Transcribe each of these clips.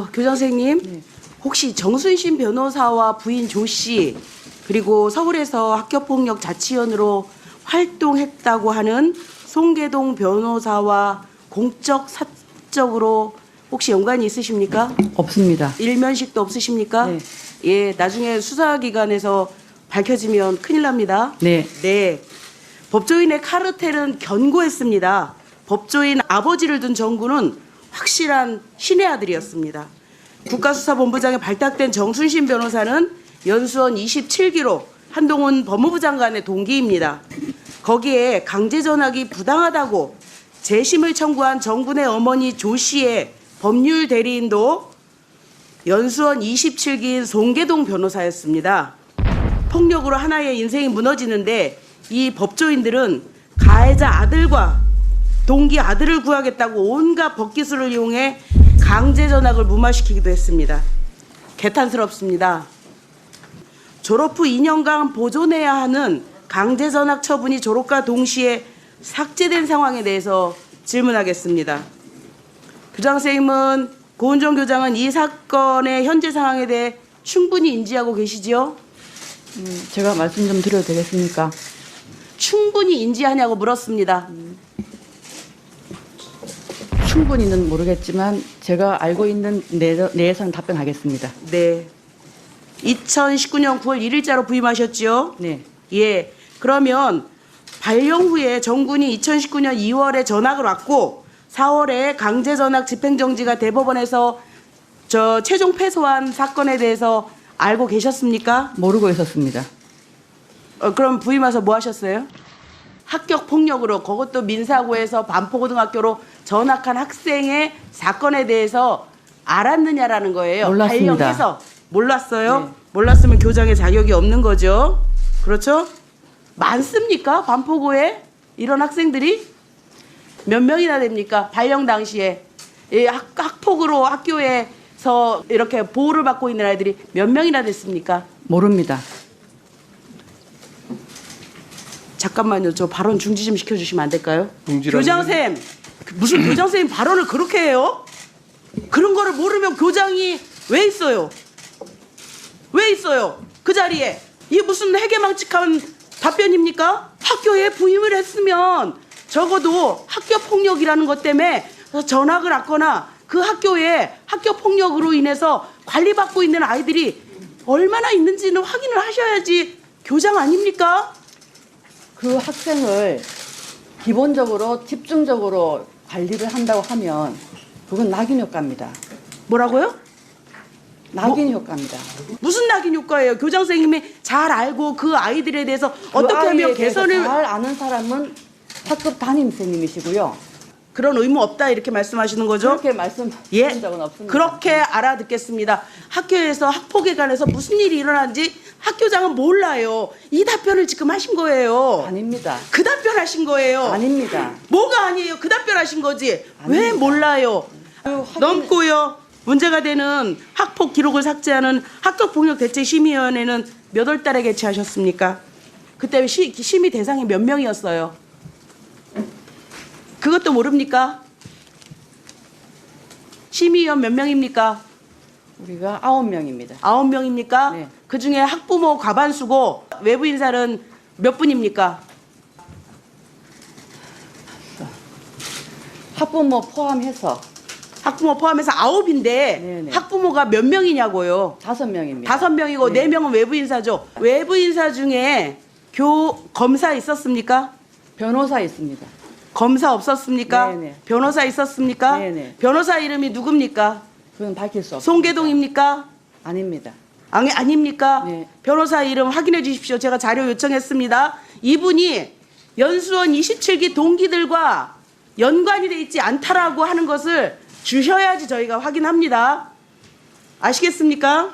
교장 선생님, 네. 혹시 정순신 변호사와 부인 조 씨, 그리고 서울에서 학교폭력 자치위원으로 활동했다고 하는 송계동 변호사와 공적 사적으로 혹시 연관이 있으십니까? 없습니다. 일면식도 없으십니까? 네. 예, 나중에 수사기관에서 밝혀지면 큰일 납니다. 네. 네. 법조인의 카르텔은 견고했습니다. 법조인 아버지를 둔 정구는 확실한 신의 아들이었습니다. 국가수사본부장에 발탁된 정순신 변호사는 연수원 27기로 한동훈 법무부 장관의 동기입니다. 거기에 강제 전학이 부당하다고 재심을 청구한 정군의 어머니 조 씨의 법률 대리인도 연수원 27기인 송계동 변호사였습니다. 폭력으로 하나의 인생이 무너지는데 이 법조인들은 가해자 아들과 동기 아들을 구하겠다고 온갖 법기술을 이용해 강제 전학을 무마시키기도 했습니다. 개탄스럽습니다. 졸업 후 2년간 보존해야 하는 강제 전학 처분이 졸업과 동시에 삭제된 상황에 대해서 질문하겠습니다. 교장 선생님은 고은정 교장은 이 사건의 현재 상황에 대해 충분히 인지하고 계시지요? 제가 말씀 좀 드려도 되겠습니까? 충분히 인지하냐고 물었습니다. 충분히는 모르겠지만 제가 알고 있는 내에서는 답변하겠습니다. 네. 2019년 9월 1일자로 부임하셨지요? 네. 예. 그러면 발령 후에 정군이 2019년 2월에 전학을 왔고 4월에 강제 전학 집행정지가 대법원에서 최종 패소한 사건에 대해서 알고 계셨습니까? 모르고 있었습니다. 그럼 부임 와서 뭐 하셨어요? 학교 폭력으로 그것도 민사고에서 반포고등학교로 전학한 학생의 사건에 대해서 알았느냐라는 거예요. 몰랐습니다. 발령해서 몰랐어요? 네. 몰랐으면 교장의 자격이 없는 거죠. 그렇죠? 많습니까? 반포고에 이런 학생들이 몇 명이나 됩니까? 발령 당시에 이 학폭으로 학교에서 이렇게 보호를 받고 있는 아이들이 몇 명이나 됐습니까? 모릅니다. 잠깐만요. 저 발언 중지 좀 시켜주시면 안 될까요? 중지라는 교장쌤, 무슨 교장쌤 발언을 그렇게 해요? 그런 거를 모르면 교장이 왜 있어요? 왜 있어요? 그 자리에. 이게 무슨 해괴망측한 답변입니까? 학교에 부임을 했으면 적어도 학교 폭력이라는 것 때문에 전학을 왔거나 그 학교에 학교 폭력으로 인해서 관리받고 있는 아이들이 얼마나 있는지는 확인을 하셔야지 교장 아닙니까? 그 학생을 기본적으로 집중적으로 관리를 한다고 하면 그건 낙인 효과입니다. 뭐라고요? 낙인 효과입니다. 무슨 낙인 효과예요? 교장 선생님이 잘 알고 그 아이들에 대해서 어떻게 그 아이에 하면 대해서 개선을 잘 아는 사람은 학급 담임선생님이시고요. 그런 의무 없다 이렇게 말씀하시는 거죠? 그렇게 말씀드린 예, 적은 없습니다. 그렇게 알아듣겠습니다. 학교에서 학폭에 관해서 무슨 일이 일어난지 학교장은 몰라요. 이 답변을 지금 하신 거예요. 아닙니다. 그 답변 하신 거예요. 아닙니다. 뭐가 아니에요? 그 답변 하신 거지. 왜 아닙니다. 몰라요? 확인- 넘고요. 문제가 되는 학폭 기록을 삭제하는 학교폭력대책심의위원회는 몇 월 달에 개최하셨습니까? 그때 심의 대상이 몇 명이었어요? 그것도 모릅니까? 심의위원 몇 명입니까? 우리가 9명입니다. 9명입니까? 네. 그중에 학부모 과반수고 외부 인사는 몇 분입니까? 학부모 포함해서 학부모 포함해서 9인데 네네. 학부모가 몇 명이냐고요? 5명입니다. 5명이고 네. 4명은 외부 인사죠. 외부 인사 중에 검사 있었습니까? 변호사 있습니다. 검사 없었습니까? 네네. 변호사 있었습니까? 네네. 변호사 이름이 누굽니까? 그건 밝힐 수 없습니다. 송계동입니까? 아닙니다. 아닙니까? 네. 변호사 이름 확인해 주십시오. 제가 자료 요청했습니다. 이분이 연수원 27기 동기들과 연관이 돼 있지 않다라고 하는 것을 주셔야지 저희가 확인합니다. 아시겠습니까?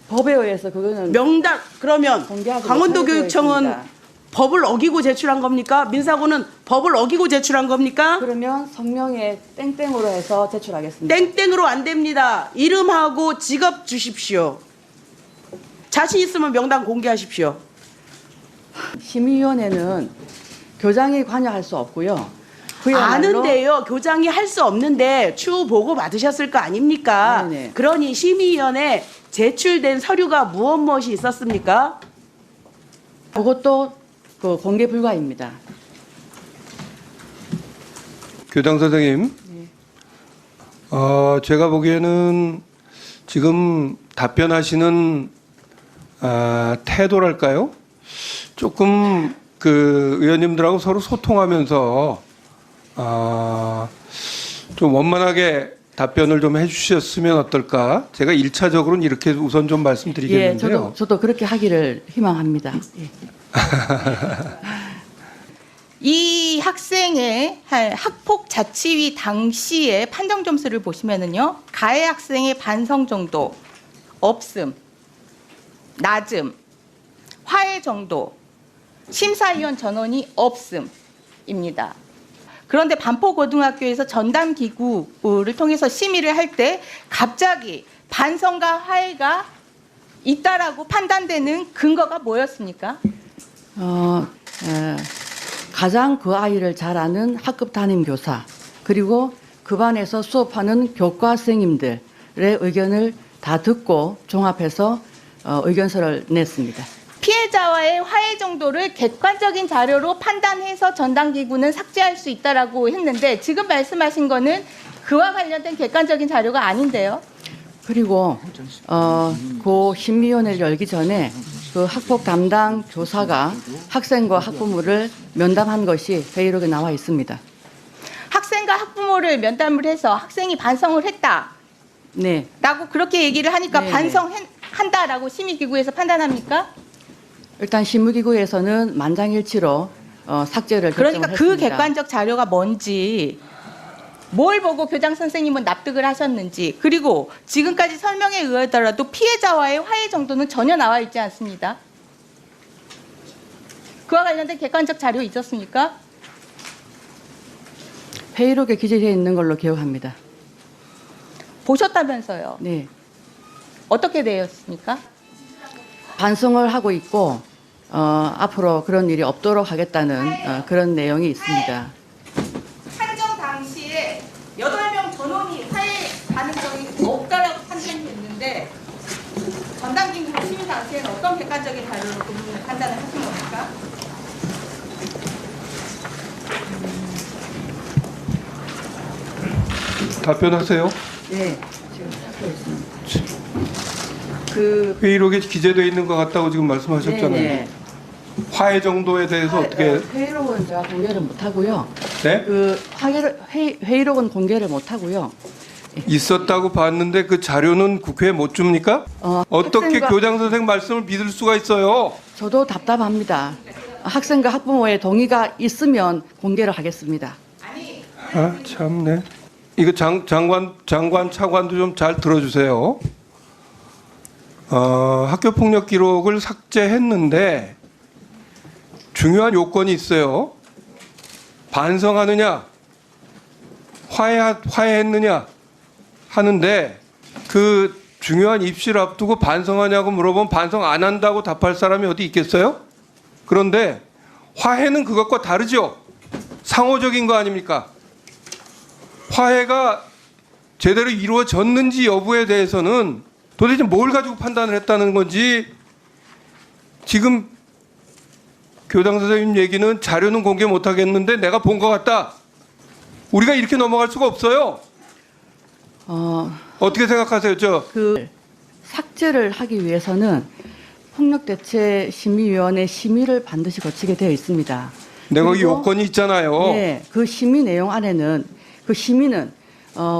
법에 의해서 그거는 명단 그러면 공개하지 강원도 못하게 되어 교육청은 있습니다. 법을 어기고 제출한 겁니까? 민사고는 법을 어기고 제출한 겁니까? 그러면 성명에 땡땡으로 해서 제출하겠습니다. 땡땡으로 안 됩니다. 이름하고 직업 주십시오. 자신 있으면 명단 공개하십시오. 심의위원회는 교장이 관여할 수 없고요. 그야말로 아는데요. 교장이 할 수 없는데 추후 보고 받으셨을 거 아닙니까? 네네. 그러니 심의위원회 제출된 서류가 무엇이 있었습니까? 그것도 그 공개 불가입니다. 교장 선생님, 제가 보기에는 지금 답변하시는 태도랄까요? 조금 그 의원님들하고 서로 소통하면서 좀 원만하게 답변을 좀 해주셨으면 어떨까? 제가 1차적으로는 이렇게 우선 좀 예, 말씀드리겠는데요. 저도 그렇게 하기를 희망합니다. 예. 이 학생의 학폭 자치위 당시의 판정 점수를 보시면은요, 가해 학생의 반성 정도, 없음, 낮음, 화해 정도, 심사위원 전원이 없음입니다. 그런데 반포고등학교에서 전담기구를 통해서 심의를 할 때 갑자기 반성과 화해가 있다라고 판단되는 근거가 뭐였습니까? 가장 그 아이를 잘 아는 학급 담임 교사 그리고 그 반에서 수업하는 교과 선생님들의 의견을 다 듣고 종합해서 의견서를 냈습니다. 피해자와의 화해 정도를 객관적인 자료로 판단해서 전담기구는 삭제할 수 있다라고 했는데 지금 말씀하신 거는 그와 관련된 객관적인 자료가 아닌데요. 그리고 그 심의위원회를 열기 전에 그 학폭 담당 교사가 학생과 학부모를 면담한 것이 회의록에 나와 있습니다. 학생과 학부모를 면담을 해서 학생이 반성을 했다라고 네, 그렇게 얘기를 하니까 네. 반성한다라고 심의기구에서 판단합니까? 일단 심의기구에서는 만장일치로 삭제를 그러니까 그 결정을 했습니다. 객관적 자료가 뭔지, 뭘 보고 교장 선생님은 납득을 하셨는지, 그리고 지금까지 설명에 의하더라도 피해자와의 화해 정도는 전혀 나와 있지 않습니다. 그와 관련된 객관적 자료 있었습니까? 회의록에 기재되어 있는 걸로 기억합니다. 보셨다면서요. 네, 어떻게 되었습니까? 반성을 하고 있고 앞으로 그런 일이 없도록 하겠다는 그런 내용이 있습니다. 판정 당시에 8명 전원이 화해 가능성이 없다라고 판정이 됐는데 전담기구 심의 당시에는 어떤 객관적인 자료로 그 부분을 판단을 하신 겁니까? 답변하세요. 네, 지금 찾고 있습니다. 그 회의록에 기재되어 있는 것 같다고 지금 말씀하셨잖아요. 네, 화해 정도에 대해서 어떻게? 회의록은 제가 공개를 못 하고요. 네? 그 회의록은 공개를 못 하고요. 있었다고 봤는데 그 자료는 국회에 못 줍니까? 어떻게 학생과- 교장 선생 말씀을 믿을 수가 있어요? 저도 답답합니다. 학생과 학부모의 동의가 있으면 공개를 하겠습니다. 아 참네. 이거 장관 차관도 좀 잘 들어주세요. 학교 폭력 기록을 삭제했는데 중요한 요건이 있어요. 반성하느냐, 화해했느냐 하는데 그 중요한 입시를 앞두고 반성하냐고 물어보면 반성 안 한다고 답할 사람이 어디 있겠어요? 그런데 화해는 그것과 다르죠. 상호적인 거 아닙니까? 화해가 제대로 이루어졌는지 여부에 대해서는 도대체 뭘 가지고 판단을 했다는 건지 지금 교장 선생님 얘기는 자료는 공개 못 하겠는데 내가 본 것 같다. 우리가 이렇게 넘어갈 수가 없어요. 어떻게 생각하세요? 그 삭제를 하기 위해서는 폭력대책심의위원회 심의를 반드시 거치게 되어 있습니다. 내가 거기 그리고- 요건이 있잖아요. 네, 그 심의 내용 안에는 그 심의는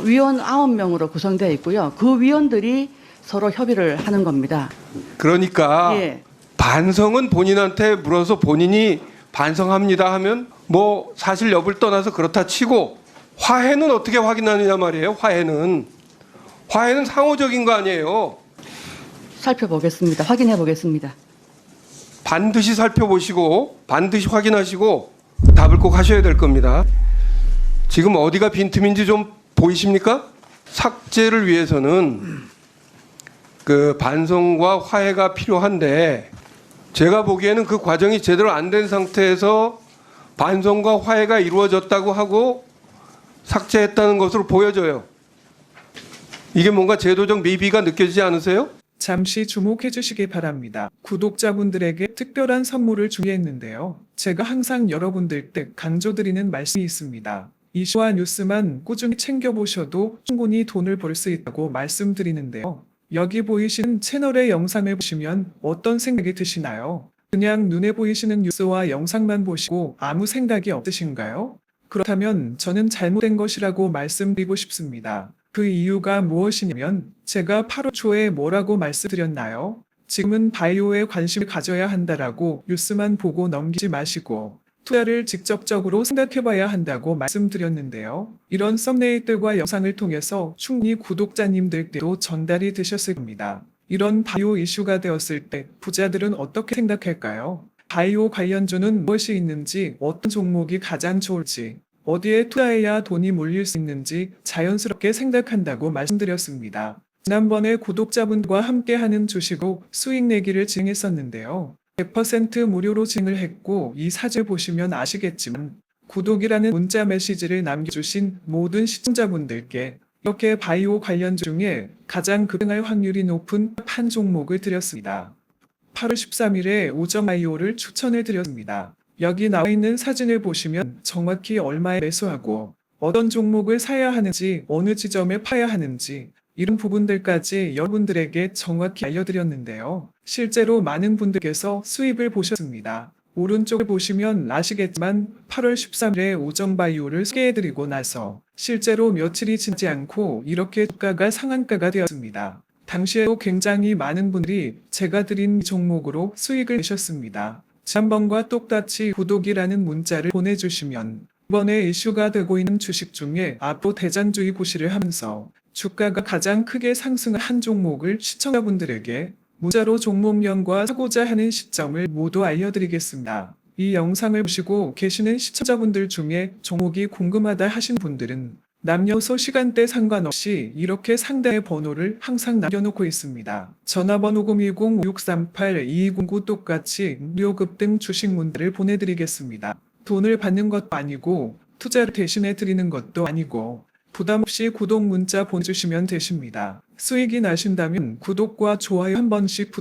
위원 9명으로 구성되어 있고요. 그 위원들이 서로 협의를 하는 겁니다. 그러니까 예. 반성은 본인한테 물어서 본인이 반성합니다 하면 뭐 사실 여부를 떠나서 그렇다 치고 화해는 어떻게 확인하느냐 말이에요. 화해는 상호적인 거 아니에요. 살펴보겠습니다. 확인해 보겠습니다. 반드시 살펴보시고 반드시 확인하시고 답을 꼭 하셔야 될 겁니다. 지금 어디가 빈틈인지 좀 보이십니까? 삭제를 위해서는 그 반성과 화해가 필요한데 제가 보기에는 그 과정이 제대로 안 된 상태에서 반성과 화해가 이루어졌다고 하고 삭제했다는 것으로 보여져요. 이게 뭔가 제도적 미비가 느껴지지 않으세요? 잠시 주목해 주시기 바랍니다. 구독자분들에게 특별한 선물을 준비했는데요. 제가 항상 여러분들께 강조드리는 말씀이 있습니다. 이슈와 뉴스만 꾸준히 챙겨보셔도 충분히 돈을 벌 수 있다고 말씀드리는데요. 여기 보이시는 채널의 영상을 보시면 어떤 생각이 드시나요? 그냥 눈에 보이시는 뉴스와 영상만 보시고 아무 생각이 없으신가요? 그렇다면 저는 잘못된 것이라고 말씀드리고 싶습니다. 그 이유가 무엇이냐면 제가 8월 초에 뭐라고 말씀드렸나요? 지금은 바이오에 관심을 가져야 한다라고 뉴스만 보고 넘기지 마시고 투자를 직접적으로 생각해봐야 한다고 말씀드렸는데요. 이런 썸네일들과 영상을 통해서 충분히 구독자님들께도 전달이 되셨을 겁니다. 이런 바이오 이슈가 되었을 때 부자들은 어떻게 생각할까요? 바이오 관련주는 무엇이 있는지, 어떤 종목이 가장 좋을지, 어디에 투자해야 돈이 몰릴 수 있는지 자연스럽게 생각한다고 말씀드렸습니다. 지난번에 구독자분과 함께하는 주식으로 수익 내기를 진행했었는데요. 100% 무료로 진행을 했고 이 사진을 보시면 아시겠지만 구독이라는 문자 메시지를 남겨주신 모든 시청자분들께 이렇게 바이오 관련주 중에 가장 급등할 확률이 높은 한 종목을 드렸습니다. 8월 13일에 오정 바이오를 추천해 드렸습니다. 여기 나와 있는 사진을 보시면 정확히 얼마에 매수하고 어떤 종목을 사야 하는지 어느 지점에 파야 하는지 이런 부분들까지 여러분들에게 정확히 알려드렸는데요. 실제로 많은 분들께서 수입을 보셨습니다. 오른쪽을 보시면 아시겠지만 8월 13일에 오정바이오를 소개해드리고 나서 실제로 며칠이 지나지 않고 이렇게 주가가 상한가가 되었습니다. 당시에도 굉장히 많은 분들이 제가 드린 종목으로 수익을 내셨습니다. 지난번과 똑같이 구독이라는 문자를 보내주시면 이번에 이슈가 되고 있는 주식 중에 앞으로 대장주의 고시를 하면서 주가가 가장 크게 상승한 한 종목을 시청자분들에게 문자로 종목명과 사고자 하는 시점을 모두 알려드리겠습니다. 이 영상을 보시고 계시는 시청자분들 중에 종목이 궁금하다 하신 분들은 남녀소 시간대 상관없이 이렇게 상단의 번호를 항상 남겨놓고 있습니다. 전화번호 010-5638-2209 똑같이 무료 급등 주식 문자를 보내드리겠습니다. 돈을 받는 것도 아니고 투자를 대신해 드리는 것도 아니고 부담없이 구독 문자 보내주시면 되십니다. 수익이 나신다면 구독과 좋아요 한 번씩